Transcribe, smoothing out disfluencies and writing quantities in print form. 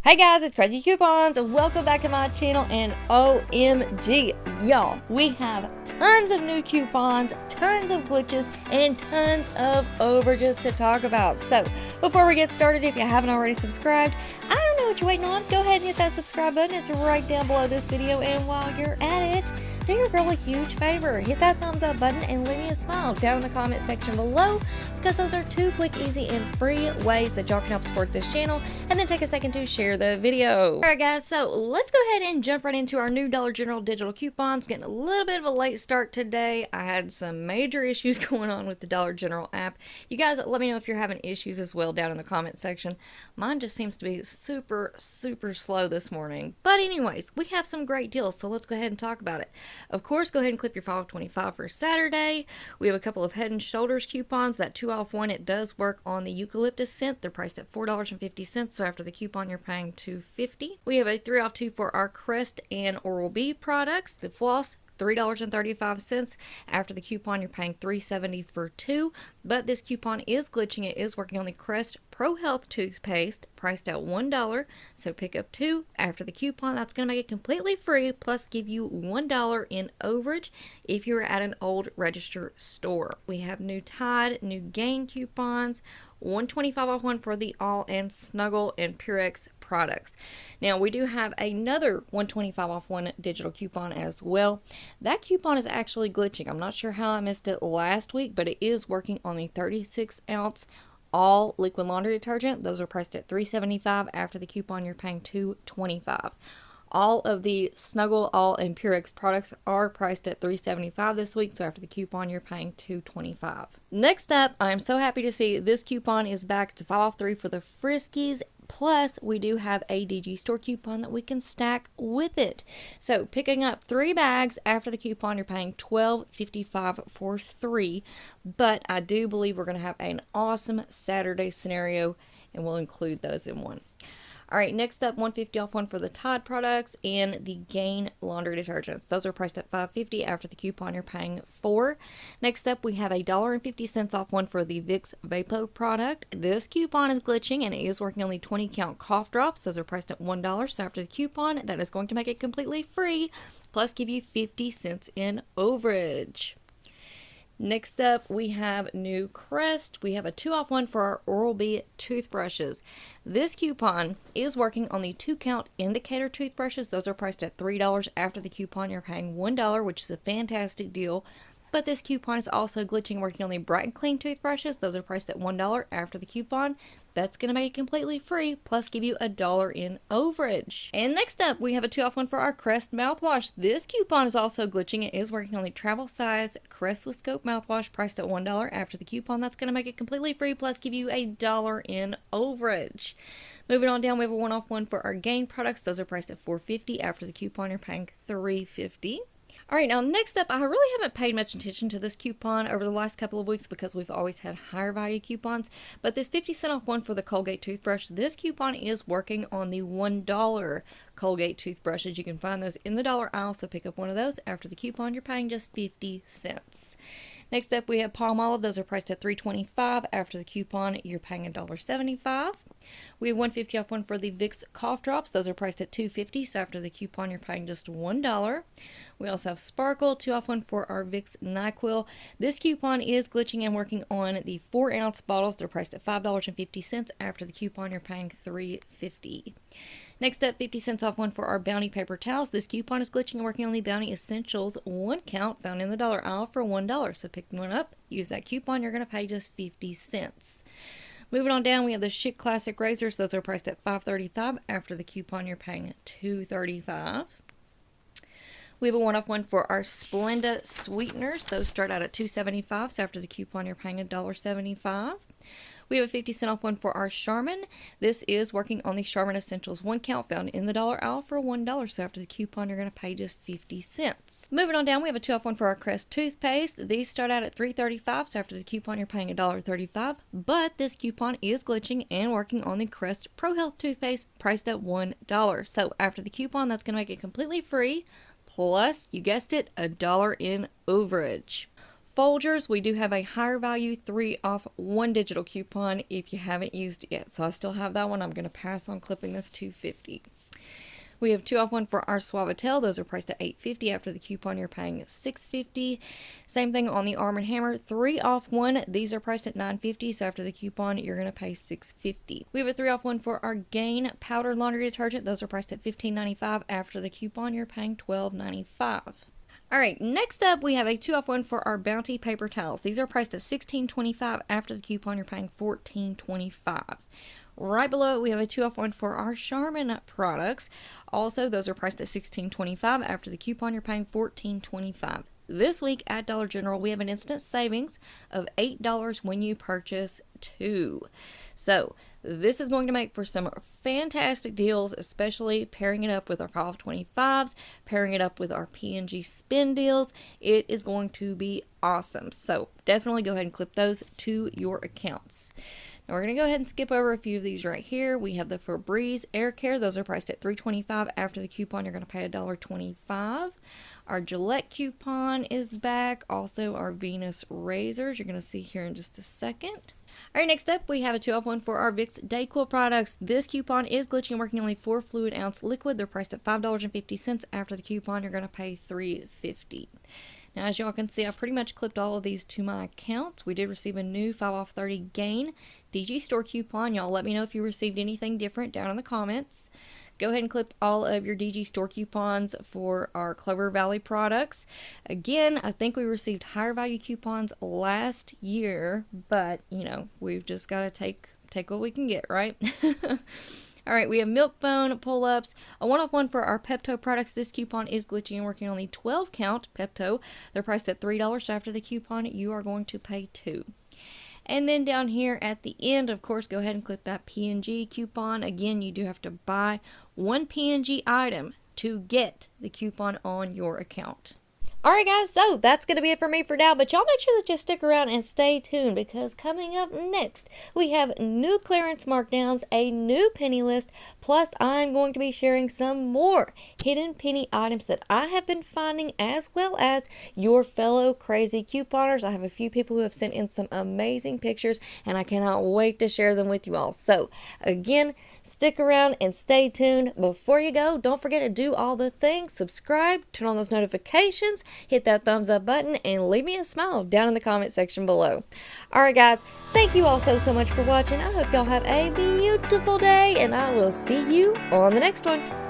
Hey guys, it's Craz-E Coupons. Welcome back to my channel, and OMG, y'all, we have tons of new coupons, tons of glitches, and tons of overages to talk about. So before we get started, if you haven't already subscribed, I don't know what you're waiting on. Go ahead and hit that subscribe button. It's right down below this video, and while you're at it, do your girl a huge favor. Hit that thumbs up button and leave me a smile down in the comment section below, because those are two quick, easy, and free ways that y'all can help support this channel, and then take a second to share the video. Alright guys, so let's go ahead and jump right into our new Dollar General digital coupons. Getting a little bit of a late start today. I had some major issues going on with the Dollar General app. You guys let me know if you're having issues as well down in the comment section. Mine just seems to be super slow this morning. But anyways, we have some great deals, so let's go ahead and talk about it. Of course, go ahead and clip your 525 for Saturday. We have a couple of Head & Shoulders coupons. That 2-off-1, it does work on the eucalyptus scent. They're priced at $4.50, so after the coupon, you're paying $2.50. We have a 3-off-2 for our Crest and Oral-B products. The floss, $3.35. After the coupon, you're paying $3.70 for 2. But this coupon is glitching. It is working on the Crest Pro Health toothpaste, priced at $1. So pick up 2. After the coupon, that's going to make it completely free, plus give you $1 in overage if you're at an old register store. We have new Tide, new Gain coupons, $1.25 off 1 for the All and Snuggle and Purex products. Now we do have another $1.25 off 1 digital coupon as well. That coupon is actually glitching. I'm not sure how I missed it last week, but it is working on the 36-ounce all liquid laundry detergent. Those are priced at $3.75. After the coupon, you're paying $2.25. All of the Snuggle, All, and Purex products are priced at $3.75 this week, so after the coupon, you're paying $2.25. Next up, I'm so happy to see this coupon is back to 5 off 3 for the Friskies. Plus, we do have a DG store coupon that we can stack with it. So, picking up 3 bags after the coupon, you're paying $12.55 for 3. But I do believe we're going to have an awesome Saturday scenario, and we'll include those in one. Alright, next up, $1.50 off 1 for the Tide products and the Gain laundry detergents. Those are priced at $5.50. After the coupon, you're paying $4. Next up, we have $1.50 off 1 for the Vicks Vapo product. This coupon is glitching, and it is working on the 20-count cough drops. Those are priced at $1. So after the coupon, that is going to make it completely free, plus give you 50 cents in overage. Next up, we have new Crest. We have a 2 off 1 for our Oral-B toothbrushes. This coupon is working on the 2-count indicator toothbrushes. Those are priced at $3. After the coupon, you're paying $1, which is a fantastic deal. But this coupon is also glitching, working on the Bright and Clean toothbrushes. Those are priced at $1. After the coupon, that's going to make it completely free, plus give you $1 in overage. And next up, we have a 2 off 1 for our Crest mouthwash. This coupon is also glitching. It is working on the travel size Crestless Scope mouthwash, priced at $1. After the coupon, that's going to make it completely free, plus give you $1 in overage. Moving on down, we have a 1 off 1 for our Gain products. Those are priced at $4.50. After the coupon, you're paying $3.50. Alright, now next up, I really haven't paid much attention to this coupon over the last couple of weeks because we've always had higher value coupons, but this 50-cent off 1 for the Colgate toothbrush, this coupon is working on the $1 Colgate toothbrushes. You can find those in the dollar aisle, so pick up one of those. After the coupon, you're paying just 50 cents. Next up, we have Palmolive. Those are priced at $3.25. After the coupon, you're paying $1.75. We have $1.50 off 1 for the Vicks cough drops. Those are priced at $2.50, so after the coupon, you're paying just $1. We also have Sparkle, 2 off 1 for our Vicks NyQuil. This coupon is glitching and working on the 4-ounce bottles. They're priced at $5.50. After the coupon, you're paying $3.50. Next up, 50 cents off 1 for our Bounty paper towels. This coupon is glitching and working on the Bounty Essentials 1 count, found in the dollar aisle for $1. So pick one up, use that coupon, you're going to pay just 50 cents. Moving on down, we have the Schick Classic razors. Those are priced at $5.35. After the coupon, you're paying $2.35. We have a 1 off 1 for our Splenda sweeteners. Those start out at $2.75. So after the coupon, you're paying $1.75. We have a 50-cent off 1 for our Charmin. This is working on the Charmin Essentials 1 count, found in the dollar aisle for $1. So after the coupon, you're going to pay just 50 cents. Moving on down, we have a 2 off 1 for our Crest toothpaste. These start out at $3.35. So after the coupon, you're paying $1.35. But this coupon is glitching and working on the Crest Pro Health toothpaste, priced at $1. So after the coupon, that's going to make it completely free, plus, you guessed it, $1 in overage. Folgers, we do have a higher value 3 off 1 digital coupon if you haven't used it yet. So I still have that one. I'm going to pass on clipping this $2.50. We have 2 off 1 for our Suavitel. Those are priced at $8.50. After the coupon, you're paying $6.50. Same thing on the Arm & Hammer. 3 off 1. These are priced at $9.50. So after the coupon, you're going to pay $6.50. We have a 3 off 1 for our Gain powder laundry detergent. Those are priced at $15.95. After the coupon, you're paying $12.95. Alright, next up we have a 2 off 1 for our Bounty paper towels. These are priced at $16.25. After the coupon, you're paying $14.25. Right below it, we have a 2 off 1 for our Charmin products. Also, those are priced at $16.25. After the coupon, you're paying $14.25. This week at Dollar General, we have an instant savings of $8 when you purchase 2. So, this is going to make for some fantastic deals, especially pairing it up with our 525s, pairing it up with our P&G spin deals. It is going to be awesome. So, definitely go ahead and clip those to your accounts. Now we're going to go ahead and skip over a few of these right here. We have the Febreze Air Care. Those are priced at $3.25. After the coupon, you're going to pay $1.25. Our Gillette coupon is back. Also, our Venus razors, you're going to see here in just a second. Alright, next up we have a 2 off 1 for our Vicks DayQuil products. This coupon is glitching and working only for fluid ounce liquid. They're priced at $5.50. After the coupon, you're going to pay $3.50. Now, as y'all can see, I pretty much clipped all of these to my account. We did receive a new 5 off 30 Gain DG Store coupon. Y'all let me know if you received anything different down in the comments. Go ahead and clip all of your DG Store coupons for our Clover Valley products. Again, I think we received higher value coupons last year, but, you know, we've just got to take what we can get, right? Alright, we have Milk-Bone pull-ups, a 1 off 1 for our Pepto products. This coupon is glitching and working on the 12 count Pepto. They're priced at $3, so after the coupon, you are going to pay $2. And then down here at the end, of course, go ahead and click that P&G coupon. Again, you do have to buy 1 P&G item to get the coupon on your account. Alright guys, so that's going to be it for me for now, but y'all make sure that you stick around and stay tuned, because coming up next, we have new clearance markdowns, a new penny list, plus I'm going to be sharing some more hidden penny items that I have been finding, as well as your fellow crazy couponers. I have a few people who have sent in some amazing pictures, and I cannot wait to share them with you all. So, again, stick around and stay tuned. Before you go, don't forget to do all the things. Subscribe, turn on those notifications, hit that thumbs up button, and leave me a smile down in the comment section below. Alright guys, thank you all so much for watching. I hope y'all have a beautiful day, and I will see you on the next one.